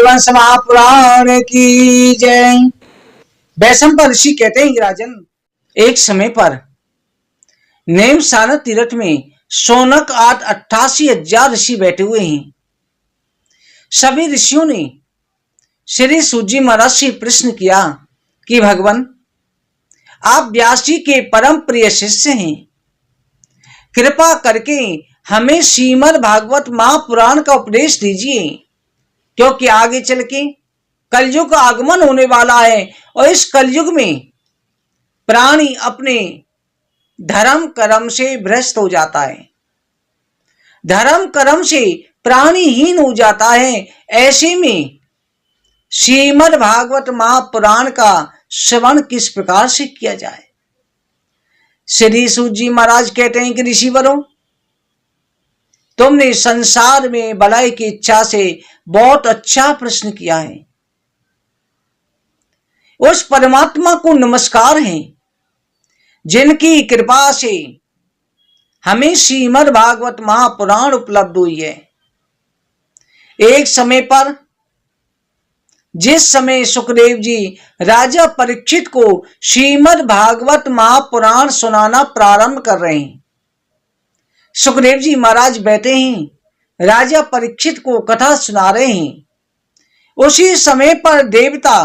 हरिवंश महापुराण की जय। वैशंपायन ऋषि कहते हैं कि राजन, एक समय पर नेमसाना तीर्थ में शौनक 88,000 ऋषि बैठे हुए हैं। सभी ऋषियों ने श्री सूत जी महाराज से प्रश्न किया कि भगवान, आप व्यास जी के परम प्रिय शिष्य हैं, कृपा करके हमें श्रीमद् भागवत महापुराण का उपदेश दीजिए, क्योंकि आगे चल के कलयुग का आगमन होने वाला है और इस कलयुग में प्राणी अपने धर्म कर्म से भ्रष्ट हो जाता है, धर्म कर्म से प्राणीहीन हो जाता है। ऐसे में श्रीमद् भागवत महापुराण का श्रवण किस प्रकार से किया जाए। श्री सूत जी महाराज कहते हैं कि ऋषिवरों, तुमने संसार में भलाई की इच्छा से बहुत अच्छा प्रश्न किया है। उस परमात्मा को नमस्कार है जिनकी कृपा से हमें श्रीमद् भागवत महापुराण उपलब्ध हुई है। एक समय पर जिस समय सुखदेव जी राजा परीक्षित को श्रीमद् भागवत महापुराण सुनाना प्रारंभ कर रहे हैं, सुखदेव जी महाराज बैठे हैं, राजा परीक्षित को कथा सुना रहे हैं। उसी समय पर देवता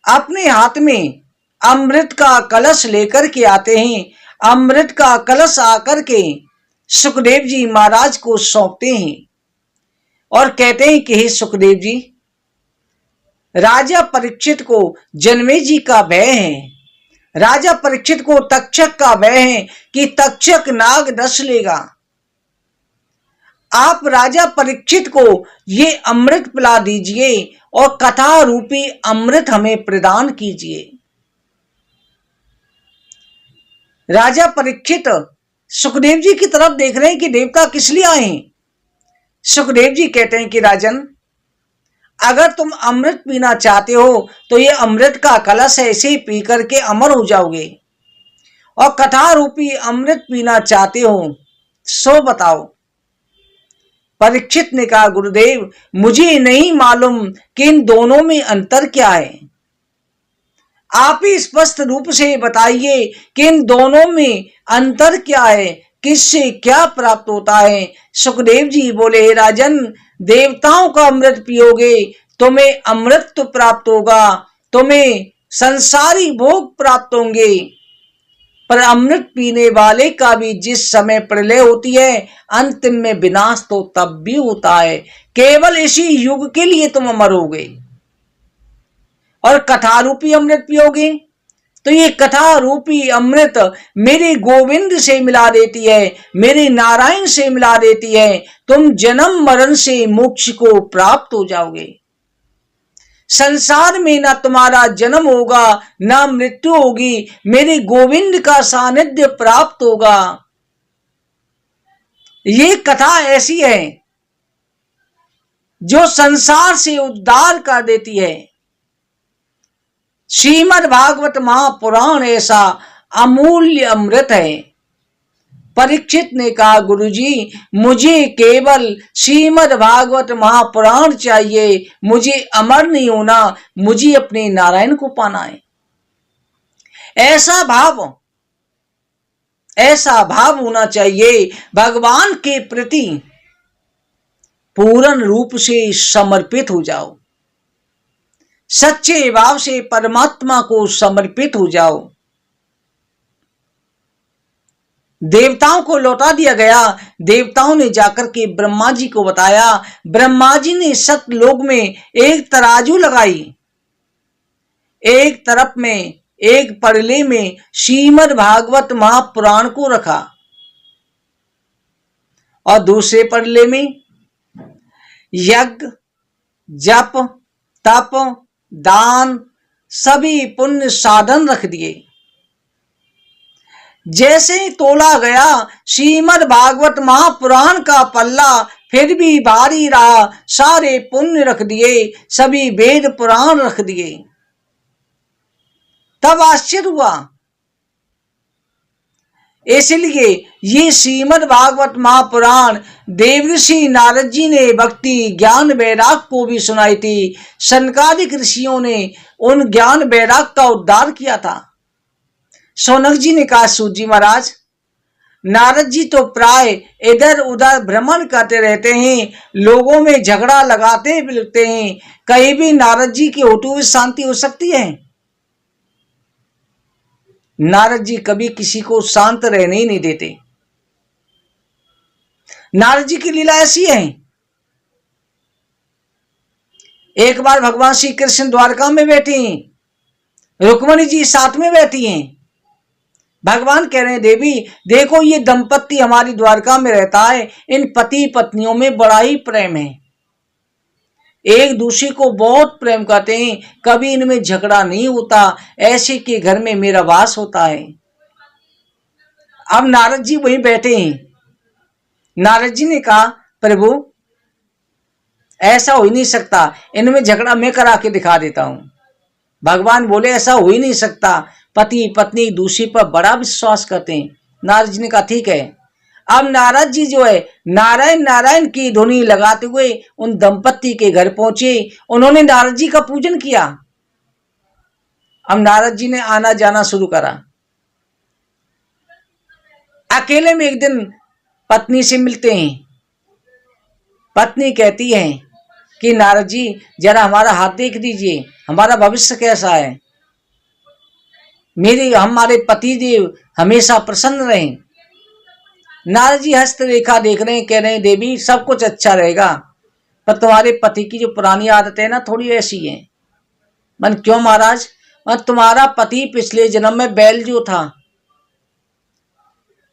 अपने हाथ में अमृत का कलश लेकर के आते हैं। अमृत का कलश आकर के सुखदेव जी महाराज को सौंपते हैं और कहते हैं कि हे सुखदेव जी, राजा परीक्षित को जन्मे जी का भय है, राजा परीक्षित को तक्षक का भय है कि तक्षक नाग डस लेगा। आप राजा परीक्षित को ये अमृत पिला दीजिए और कथा रूपी अमृत हमें प्रदान कीजिए। राजा परीक्षित सुखदेव जी की तरफ देख रहे हैं कि देवता किस लिए आए हैं। सुखदेव जी कहते हैं कि राजन, अगर तुम अमृत पीना चाहते हो तो ये अमृत का कलश ऐसे ही पी करके अमर हो जाओगे, और कथा रूपी अमृत पीना चाहते हो सो बताओ। परीक्षित ने कहा, गुरुदेव मुझे नहीं मालूम कि इन दोनों में अंतर क्या है, आप ही स्पष्ट रूप से बताइए कि इन दोनों में अंतर क्या है, किससे क्या प्राप्त होता है। सुखदेव जी बोले, हे राजन, देवताओं का अमृत पियोगे तुम्हें अमृत तो प्राप्त होगा, तुम्हें संसारी भोग प्राप्त होंगे, पर अमृत पीने वाले का भी जिस समय प्रलय होती है अंतिम में विनाश तो तब भी होता है। केवल इसी युग के लिए तुम अमर होगे। और कथा रूपी अमृत पियोगे तो ये कथा रूपी अमृत मेरे गोविंद से मिला देती है, मेरे नारायण से मिला देती है, तुम जन्म मरण से मोक्ष को प्राप्त हो जाओगे। संसार में ना तुम्हारा जन्म होगा ना मृत्यु होगी, मेरे गोविंद का सानिध्य प्राप्त होगा। ये कथा ऐसी है जो संसार से उद्धार कर देती है। श्रीमद् भागवत महापुराण ऐसा अमूल्य अमृत है। परीक्षित ने कहा, गुरुजी मुझे केवल श्रीमद् भागवत महापुराण चाहिए, मुझे अमर नहीं होना, मुझे अपने नारायण को पाना है। ऐसा भाव होना चाहिए। भगवान के प्रति पूर्ण रूप से समर्पित हो जाओ, सच्चे भाव से परमात्मा को समर्पित हो जाओ। देवताओं को लौटा दिया गया। देवताओं ने जाकर के ब्रह्मा जी को बताया। ब्रह्मा जी ने सतलोक में एक तराजू लगाई, एक तरफ में एक पड़ले में श्रीमद् भागवत महापुराण को रखा और दूसरे पड़ले में यज्ञ, जप, तप, दान सभी पुण्य साधन रख दिए। जैसे ही तोला गया श्रीमद् भागवत महापुराण का पल्ला फिर भी भारी रहा, सारे पुण्य रख दिए, सभी वेद पुराण रख दिए। तब आश्चर्य हुआ, इसलिए ये श्रीमद् भागवत महापुराण देवऋषि नारद जी ने भक्ति ज्ञान वैराग को भी सुनाई थी। सनकादिक ऋषियों ने उन ज्ञान वैराग का उद्धार किया था। शौनक जी ने कहा, सूत जी महाराज, नारद जी तो प्राय इधर उधर भ्रमण करते रहते हैं, लोगों में झगड़ा लगाते फिरते हैं, कहीं भी नारद जी की होते हुए शांति हो सकती है? नारद जी कभी किसी को शांत रहने ही नहीं देते। नारद जी की लीला ऐसी है। एक बार भगवान श्री कृष्ण द्वारका में बैठे हैं, रुक्मणी जी साथ में बैठी हैं। भगवान कह रहे हैं, देवी देखो ये दंपत्ति हमारी द्वारका में रहता है, इन पति पत्नियों में बड़ा ही प्रेम है, एक दूसरे को बहुत प्रेम करते हैं, कभी इनमें झगड़ा नहीं होता, ऐसे के घर में मेरा वास होता है। अब नारद जी वहीं बैठे हैं। नारद जी ने कहा, प्रभु ऐसा हो ही नहीं सकता, इनमें झगड़ा मैं करा के दिखा देता हूं। भगवान बोले, ऐसा हो ही नहीं सकता, पति पत्नी दूसरे पर बड़ा विश्वास करते हैं। नारद जी ने कहा, ठीक है। अब नारद जी जो है नारायण नारायण की ध्वनि लगाते हुए उन दंपत्ति के घर पहुंचे। उन्होंने नारद जी का पूजन किया। अब नारद जी ने आना जाना शुरू करा। अकेले में एक दिन पत्नी से मिलते हैं। पत्नी कहती है कि नारद जी जरा हमारा हाथ देख दीजिए, हमारा भविष्य कैसा है, हमारे पति देव हमेशा प्रसन्न रहें। नारद जी हस्तरेखा देख रहे हैं, कह रहे हैं, देवी सब कुछ अच्छा रहेगा, पर तुम्हारे पति की जो पुरानी आदत है ना, थोड़ी ऐसी है। मन क्यों महाराज? तुम्हारा पति पिछले जन्म में बैल जो था,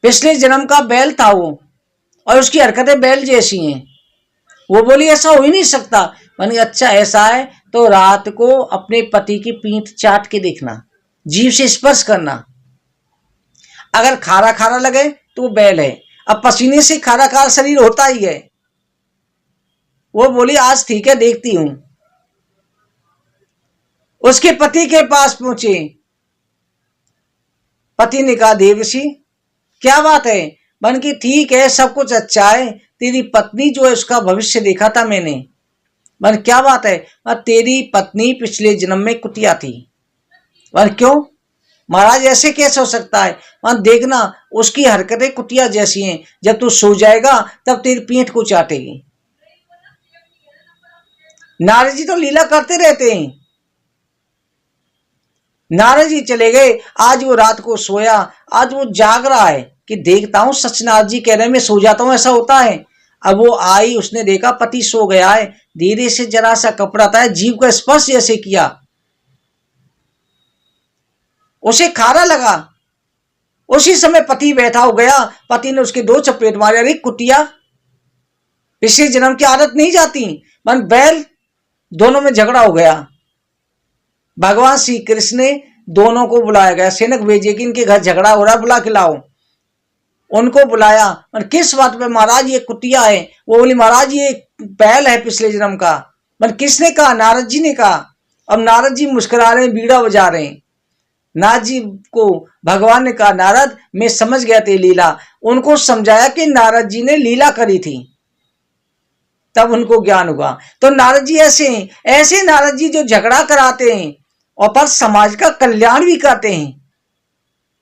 पिछले जन्म का बैल था वो, और उसकी हरकतें बैल जैसी हैं। वो बोली ऐसा हो ही नहीं सकता। मैंने अच्छा ऐसा है तो रात को अपने पति की पीठ चाट के देखना, जीभ से स्पर्श करना, अगर खारा खारा लगे तो वो बैल है। अब पसीने से खारा खारा शरीर होता ही है। वो बोली आज ठीक है, देखती हूं। उसके पति के पास पहुंचे। पति ने कहा, देवऋषि क्या बात है? बन की ठीक है, सब कुछ अच्छा है, तेरी पत्नी जो है उसका भविष्य देखा था मैंने। बन क्या बात है? तेरी पत्नी पिछले जन्म में कुतिया थी। बन क्यों महाराज, ऐसे कैसे हो सकता है? वहां देखना उसकी हरकतें कुतिया जैसी हैं, जब तू सो जाएगा तब तेरी पीठ को चाटेगी। नारद जी तो लीला करते रहते हैं। नारद जी चले गए। आज वो रात को सोया, आज वो जाग रहा है कि देखता हूं, सच नारद जी कह रहे हैं मैं सो जाता हूं, ऐसा होता है। अब वो आई, उसने देखा पति सो गया है, धीरे से जरा सा कपड़ा था, जीभ का स्पर्श जैसे किया, उसे खारा लगा। उसी समय पति बैठा हो गया। पति ने उसके दो चपेट मारे। अरे कुटिया, पिछले जन्म की आदत नहीं जाती। मन बैल, दोनों में झगड़ा हो गया। भगवान श्री कृष्ण ने दोनों को बुलाया गया। सेनक भेजे कि इनके घर झगड़ा हो रहा, बुला के लाओ। उनको बुलाया। मन किस बात पे? महाराज ये कुटिया है। वो बोली महाराज ये बैल है पिछले जन्म का। मन किसने कहा? नारद जी ने कहा। अब नारद जी मुस्कुरा रहे हैं, बीड़ा बजा रहे हैं। नारद जी को भगवान ने कहा, नारद मैं समझ गया तेरी लीला। उनको समझाया कि नारद जी ने लीला करी थी, तब उनको ज्ञान हुआ। तो नारद जी ऐसे हैं, ऐसे नारद जी जो झगड़ा कराते हैं और पर समाज का कल्याण भी करते हैं।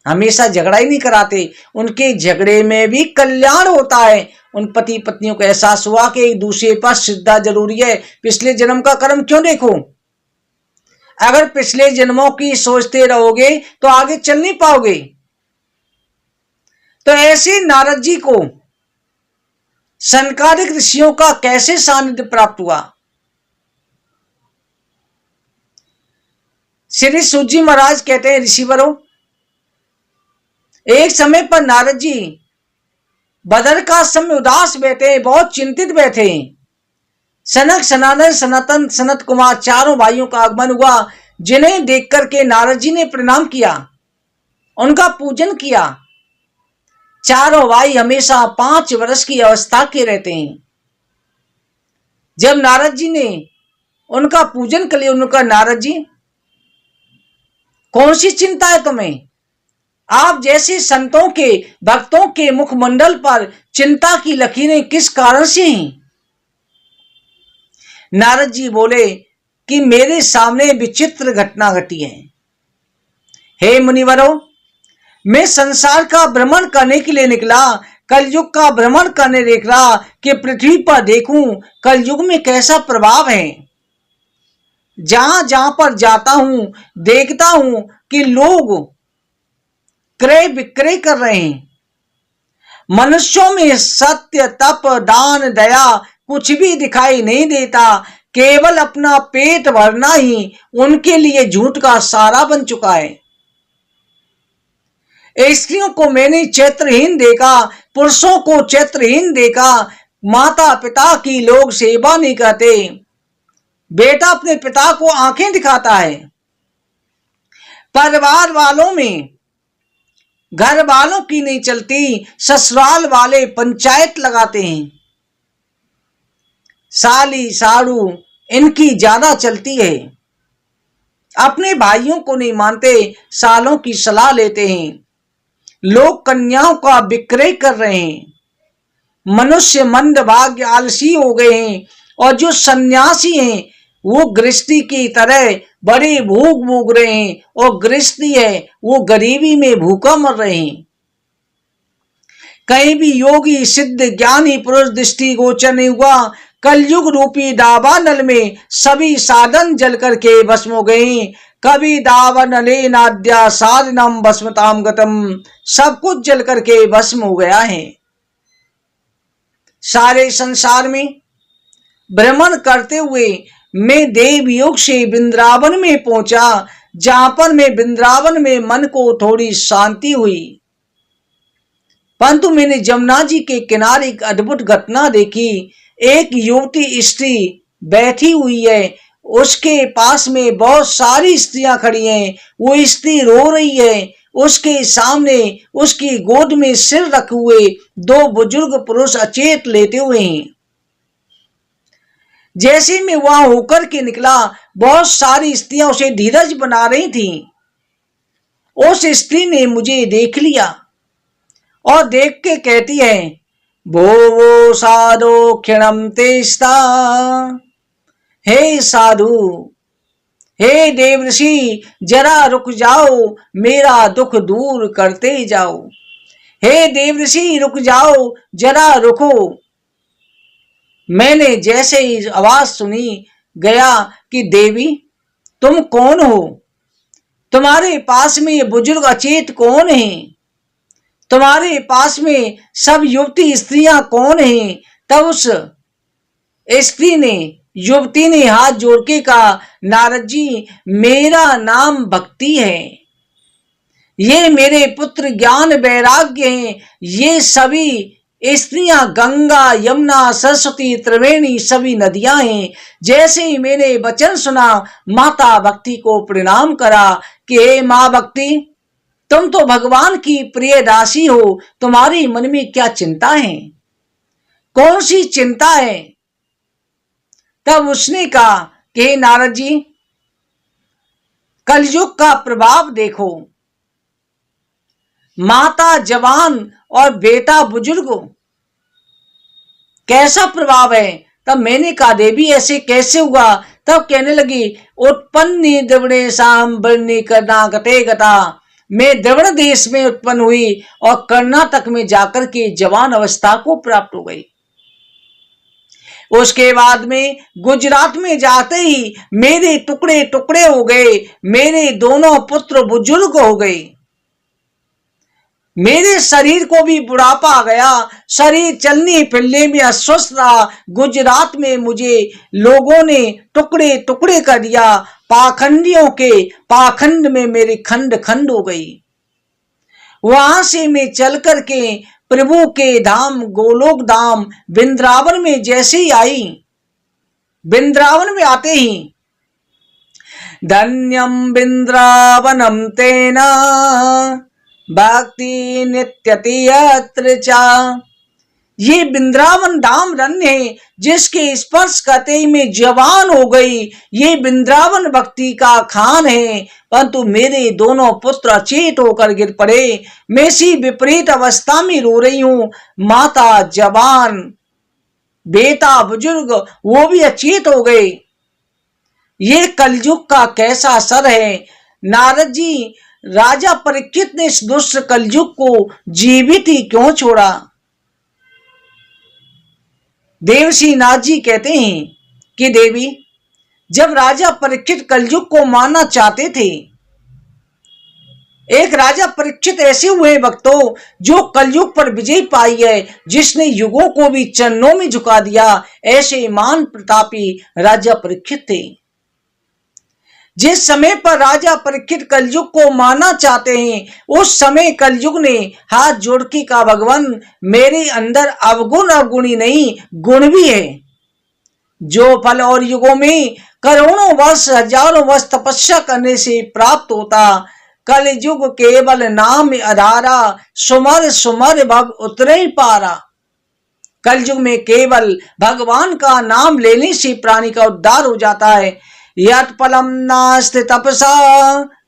हमेशा झगड़ा ही नहीं कराते, उनके झगड़े में भी कल्याण होता है। उन पति पत्नियों को एहसास हुआ कि एक दूसरे पर श्रद्धा जरूरी है। पिछले जन्म का कर्म क्यों देखो? अगर पिछले जन्मों की सोचते रहोगे तो आगे चल नहीं पाओगे। तो ऐसे नारद जी को सनकादिक ऋषियों का कैसे सानिध्य प्राप्त हुआ? श्री सूत जी महाराज कहते हैं, ऋषिवरों, एक समय पर नारद जी बदर का समय उदास बैठे, बहुत चिंतित बैठे। सनक सनातन सनातन सनत कुमार चारों भाइयों का आगमन हुआ, जिन्हें देख करके नारद जी ने प्रणाम किया, उनका पूजन किया। चारों भाई हमेशा 5 वर्ष की अवस्था के रहते हैं। जब नारद जी ने उनका पूजन कर लिया, उनका, नारद जी कौन सी चिंता है तुम्हें? आप जैसे संतों के भक्तों के मुखमंडल पर चिंता की लकीरें किस कारण से हैं? नारद जी बोले कि मेरे सामने विचित्र घटना घटी है। हे मुनिवरों, मैं संसार का भ्रमण करने के लिए निकला, कलयुग का भ्रमण करने निकला कि पृथ्वी पर देखूं कलयुग में कैसा प्रभाव है। जहां जहां पर जाता हूं देखता हूं कि लोग क्रय विक्रय कर रहे हैं। मनुष्यों में सत्य, तप, दान, दया कुछ भी दिखाई नहीं देता। केवल अपना पेट भरना ही उनके लिए झूठ का सहारा बन चुका है। स्त्रियों को मैंने चैत्रहीन देखा, पुरुषों को चैत्रहीन देखा। माता पिता की लोग सेवा नहीं करते। बेटा अपने पिता को आंखें दिखाता है। परिवार वालों में घर वालों की नहीं चलती, ससुराल वाले पंचायत लगाते हैं। साली साड़ू इनकी ज्यादा चलती है। अपने भाइयों को नहीं मानते, सालों की सलाह लेते हैं। लोग कन्याओं का विक्रय कर रहे हैं। मनुष्य मंदभाग्य आलसी हो गए हैं और जो सन्यासी हैं वो गृहस्थी की तरह बड़े भूख भूख रहे हैं और गृहस्थी है वो गरीबी में भूखा मर रहे हैं। कहीं भी योगी सिद्ध ज्ञानी पुरुष दृष्टि गोचर नहीं हुआ। कलयुग रूपी दावानल में सभी साधन जल करके भस्म हो गए। कभी दावानले नाद्या साधनम भस्मताम गतम, सब कुछ जल करके भस्म हो गया है। सारे संसार में भ्रमण करते हुए मैं देवयोग से वृंदावन में पहुंचा, जहां पर मैं वृंदावन में मन को थोड़ी शांति हुई। परंतु मैंने जमुना जी के किनारे एक अद्भुत घटना देखी। एक युवती स्त्री बैठी हुई है, उसके पास में बहुत सारी स्त्रियां खड़ी हैं। वो स्त्री रो रही है। उसके सामने उसकी गोद में सिर रखे हुए दो बुजुर्ग पुरुष अचेत लेटे हुए हैं। जैसे मैं वहां होकर के निकला, बहुत सारी स्त्रियां उसे धीरज बना रही थीं। उस स्त्री ने मुझे देख लिया और देख के कहती है, भो साधो क्षणम तेस्ता, हे साधु, हे देवऋषि, जरा रुक जाओ, मेरा दुख दूर करते जाओ। हे देवऋषि रुक जाओ, जरा रुको। मैंने जैसे ही आवाज सुनी गया कि देवी तुम कौन हो? तुम्हारे पास में ये बुजुर्ग अचेत कौन हैं? तुम्हारे पास में सब युवती स्त्रियां कौन हैं? तब उस युवती ने हाथ जोड़ के कहा, नारद जी, मेरा नाम भक्ति है। ये मेरे पुत्र ज्ञान वैराग्य हैं। ये सभी स्त्रियां गंगा, यमुना, सरस्वती, त्रिवेणी सभी नदियां हैं। जैसे ही मैंने वचन सुना, माता भक्ति को प्रणाम करा कि हे माँ भक्ति, तुम तो भगवान की प्रिय दासी हो, तुम्हारी मन में क्या चिंता है? कौन सी चिंता है? तब उसने कहा कि हे नारद जी, कलयुग का प्रभाव देखो। माता जवान और बेटा बुजुर्ग, कैसा प्रभाव है? तब मैंने कहा देवी ऐसे कैसे हुआ? तब कहने लगी, उत्पन्नी द्रविणे शाम बरनी करना गते गता, मैं द्रविड़ देश में उत्पन्न हुई और कर्नाटक में जाकर के जवान अवस्था को प्राप्त हो गई। उसके बाद में गुजरात में जाते ही मेरे टुकड़े टुकड़े हो गए। मेरे दोनों पुत्र बुजुर्ग हो गए। मेरे शरीर को भी बुढ़ापा आ गया। शरीर चलने फिरने में अस्वस्थ रहा। गुजरात में मुझे लोगों ने टुकड़े टुकड़े कर दिया। पाखंडियों के पाखंड में मेरी खंड खंड हो गई। वहां से मैं चल करके प्रभु के धाम गोलोक धाम वृंदावन में जैसे ही आई, वृंदावन में आते ही धन्यम वृंदावनम तेना भक्ति नित्यति यत्र चा, ये वृंदावन धाम रण्य है जिसके स्पर्श करते ही मैं जवान हो गई। ये वृंदावन भक्ति का खान है, परंतु मेरे दोनों पुत्र अचेत होकर गिर पड़े। मैं इसी विपरीत अवस्था में रो रही हूं। माता, जवान, बेटा, बुजुर्ग वो भी अचेत हो गए। ये कलयुग का कैसा असर है। नारद जी, राजा परीक्षित ने इस दुष्ट कलयुग को जीवित ही क्यों छोड़ा? देवर्षि नाथ जी कहते हैं कि देवी, जब राजा परीक्षित कलयुग को मारना चाहते थे, एक राजा परीक्षित ऐसे हुए भक्तों जो कलयुग पर विजय पाई है, जिसने युगों को भी चरणों में झुका दिया। ऐसे मान प्रतापी राजा परीक्षित थे। जिस समय पर राजा परीक्षित कलयुग को मारना चाहते हैं, उस समय कलयुग ने हाथ जोड़ के कहा, भगवान मेरे अंदर अवगुण अवगुणी नहीं, गुण भी है। जो फल और युगों में करोड़ों वर्ष, हजारों वर्ष तपस्या करने से प्राप्त होता, कलयुग केवल नाम आधारा, सुमर सुमर भव उतरे पारा। कलयुग में केवल भगवान का नाम लेने से प्राणी का उद्धार हो जाता है। यत्फलं नास्ति तपसा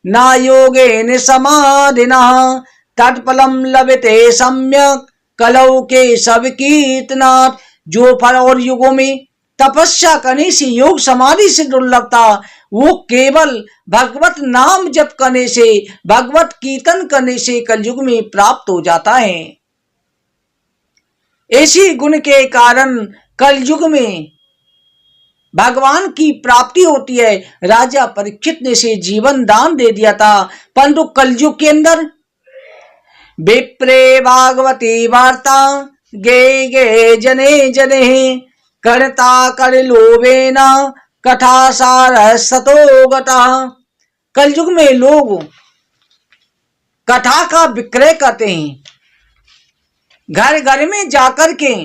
न योगेन समाधिनः, तत्फलं लभते सम्यक कलौ के सब कीर्तनात्। जो फल और युगों में तपस्या करने से, योग समाधि से दुर्लभ था, वो केवल भगवत नाम जप करने से, भगवत कीर्तन करने से कलयुग में प्राप्त हो जाता है। इसी गुण के कारण कलयुग में भगवान की प्राप्ति होती है। राजा परीक्षित ने से जीवन दान दे दिया था, परंतु कलयुग के अंदर विप्रे भागवती वार्ता गे गे जने जने करता कर लोभेन कथा सार सतो गता। कलयुग में लोग कथा का विक्रय करते हैं। घर घर में जाकर के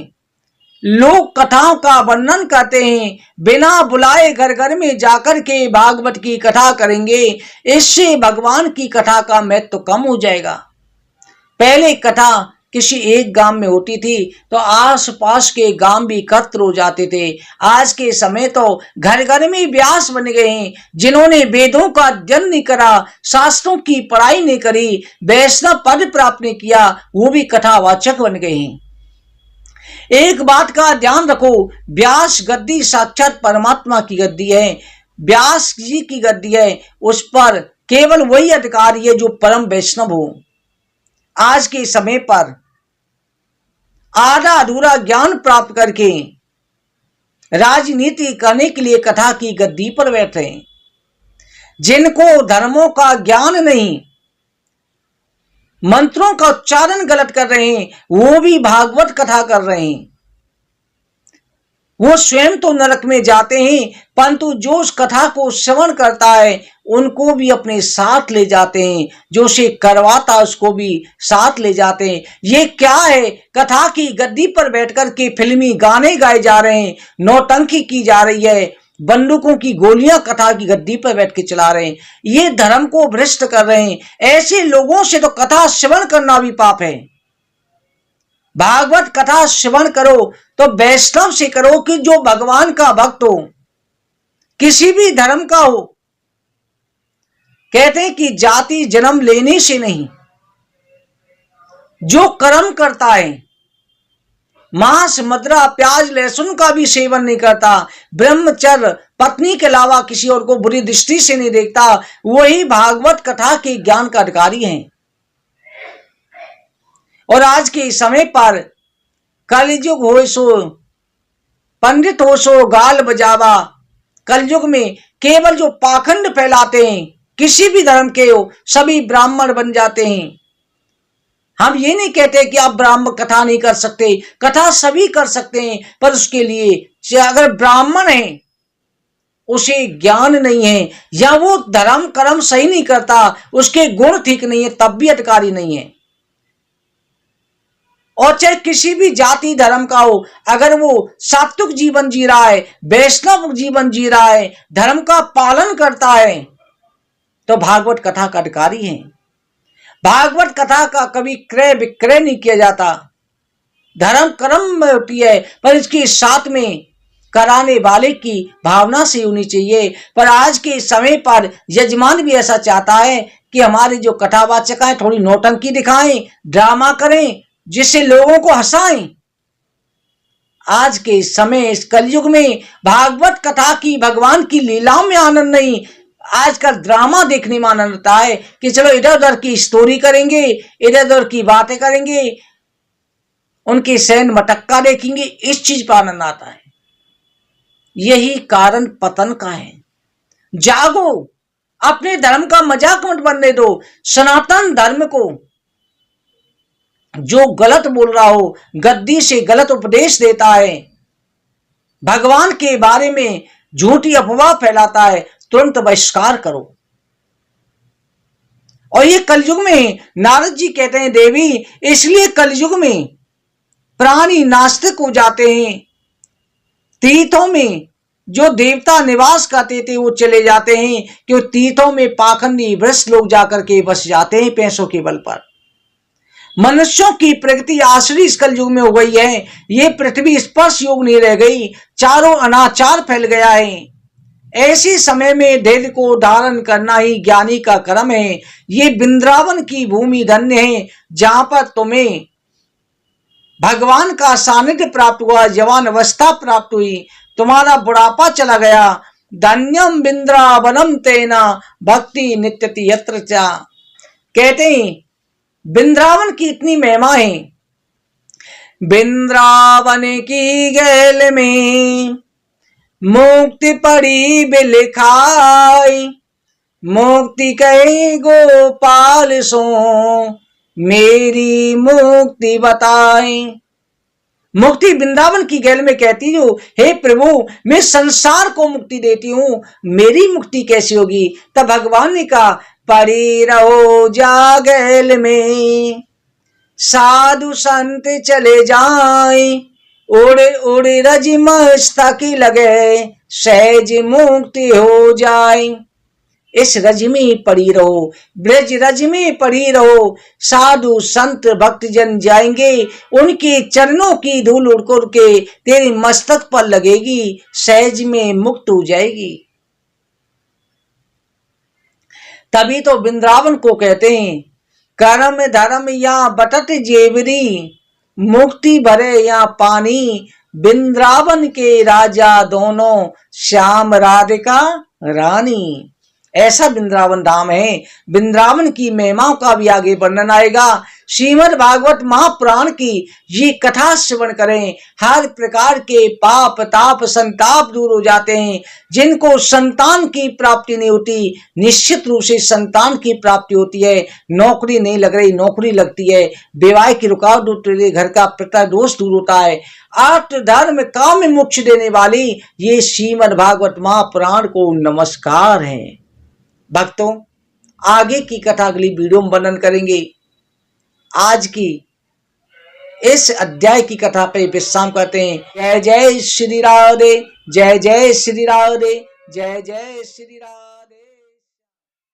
लोग कथाओं का वर्णन करते हैं। बिना बुलाए घर घर में जाकर के भागवत की कथा करेंगे, इससे भगवान की कथा का महत्व कम हो जाएगा। पहले कथा किसी एक गांव में होती थी तो आसपास के गांव भी एकत्र हो जाते थे। आज के समय तो घर घर में व्यास बन गए हैं, जिन्होंने वेदों का अध्ययन नहीं करा, शास्त्रों की पढ़ाई नहीं करी, वैष्णव पद प्राप्त नहीं किया, वो भी कथावाचक बन गए हैं। एक बात का ध्यान रखो, व्यास गद्दी साक्षात परमात्मा की गद्दी है, व्यास जी की गद्दी है। उस पर केवल वही अधिकारी है जो परम वैष्णव हो। आज के समय पर आधा अधूरा ज्ञान प्राप्त करके राजनीति करने के लिए कथा की गद्दी पर बैठे हैं। जिनको धर्मों का ज्ञान नहीं, मंत्रों का उच्चारण गलत कर रहे हैं, वो भी भागवत कथा कर रहे हैं। वो स्वयं तो नरक में जाते हैं, परंतु जो उस कथा को श्रवण करता है उनको भी अपने साथ ले जाते हैं, जो उसे करवाता उसको भी साथ ले जाते हैं। ये क्या है? कथा की गद्दी पर बैठकर के फिल्मी गाने गाए जा रहे हैं, नौटंकी की जा रही है, बंदूकों की गोलियां कथा की गद्दी पर बैठ के चला रहे हैं, ये धर्म को भ्रष्ट कर रहे हैं। ऐसे लोगों से तो कथा श्रवण करना भी पाप है। भागवत कथा श्रवण करो तो वैष्णव से करो कि जो भगवान का भक्त हो, किसी भी धर्म का हो। कहते हैं कि जाति जन्म लेने से नहीं, जो कर्म करता है, मांस मदिरा प्याज लहसुन का भी सेवन नहीं करता, ब्रह्मचर्य, पत्नी के अलावा किसी और को बुरी दृष्टि से नहीं देखता, वही भागवत कथा के ज्ञान का अधिकारी है। और आज के समय पर कलयुग हो सो पंडित हो सो गाल बजावा। कलयुग में केवल जो पाखंड फैलाते हैं, किसी भी धर्म के हो, सभी ब्राह्मण बन जाते हैं। हम ये नहीं कहते कि आप ब्राह्मण कथा नहीं कर सकते, कथा सभी कर सकते हैं, पर उसके लिए अगर ब्राह्मण है, उसे ज्ञान नहीं है, या वो धर्म कर्म सही नहीं करता, उसके गुण ठीक नहीं है, तब भी अधिकारी नहीं है। और चाहे किसी भी जाति धर्म का हो, अगर वो सात्विक जीवन जी रहा है, वैष्णव जीवन जी रहा है, धर्म का पालन करता है, तो भागवत कथा का अधिकारी है। भागवत कथा का कभी क्रय विक्रय नहीं किया जाता। धर्म कर्म में होती है, पर इसके साथ में कराने वाले की भावना से होनी चाहिए। पर आज के समय पर यजमान भी ऐसा चाहता है कि हमारे जो कथावाचक हैं थोड़ी नौटंकी दिखाएं, ड्रामा करें, जिससे लोगों को हंसाएं। आज के समय इस कलयुग में भागवत कथा की, भगवान की लीलाओं में आनंद नहीं, आजकल ड्रामा देखने में आनंद आता है कि चलो इधर उधर की स्टोरी करेंगे, इधर उधर की बातें करेंगे, उनके सैन मटक्का देखेंगे, इस चीज पर आनंद आता है। यही कारण पतन का है। जागो, अपने धर्म का मजाक मत बनने दो। सनातन धर्म को जो गलत बोल रहा हो, गद्दी से गलत उपदेश देता है, भगवान के बारे में झूठी अफवाह फैलाता है, तुरंत बहिष्कार करो। और ये कलयुग में नारद जी कहते हैं देवी, इसलिए कलयुग में प्राणी नास्तिक हो जाते हैं। तीर्थों में जो देवता निवास करते थे वो चले जाते हैं, क्यों तीर्थों में पाखंडी भ्रष्ट लोग जाकर के बस जाते हैं पैसों के बल पर। मनुष्यों की प्रगति आश्रय इस कलयुग में हो गई है। ये पृथ्वी स्पर्श योग नहीं रह गई, चारों अनाचार फैल गया है। ऐसे समय में धैर्य को धारण करना ही ज्ञानी का कर्म है। ये वृंदावन की भूमि धन्य है, जहां पर तुम्हें भगवान का सानिध्य प्राप्त हुआ, जवान अवस्था प्राप्त हुई, तुम्हारा बुढ़ापा चला गया। धन्यम वृंदावनम तेना भक्ति नित्यति यत्र चा। कहते हैं वृंदावन की इतनी महिमा है। वृंदावन की गैल में मुक्ति पड़ी बिलखाई, मुक्ति कहे गोपाल सो मेरी मुक्ति बताई। मुक्ति वृंदावन की गैल में कहती हूँ, हे प्रभु मैं संसार को मुक्ति देती हूँ, मेरी मुक्ति कैसी होगी। तब भगवान ने कहा पड़ी रहो जागैल में, साधु संत चले जाए, उड़े उड़े रज मस्तक लगे, सहज मुक्ति हो जाए। इस रज में पड़ी रहो, ब्रज रज में पड़ी रहो, साधु संत भक्त जन जाएंगे, उनके चरणों की धूल उड़ के तेरे मस्तक पर लगेगी, सहज में मुक्त हो जाएगी। तभी तो वृंदावन को कहते हैं कर्म धर्म या बटत जेवरी, मुक्ति भरे या पानी, वृंदावन के राजा दोनों श्याम राधिका रानी। ऐसा वृंदावन धाम है। वृंदावन की महिमाओं का भी आगे वर्णन आएगा। श्रीमद् भागवत महापुराण की ये कथा श्रवण करें, हर प्रकार के पाप ताप संताप दूर हो जाते हैं। जिनको संतान की प्राप्ति नहीं होती, निश्चित रूप से संतान की प्राप्ति होती है। नौकरी नहीं लग रही, नौकरी लगती है। विवाह की रुकावट दूर होती है, घर का प्रतिदोष दूर होता है। अर्थ धर्म काम में मोक्ष देने वाली ये श्रीमद् भागवत महापुराण को नमस्कार है। भक्तों, आगे की कथा अगली वीडियो में वर्णन करेंगे। आज की इस अध्याय की कथा पे विश्राम करते हैं। जय जय श्री राधे, जय जय श्री राधे, जय जय श्री राधे।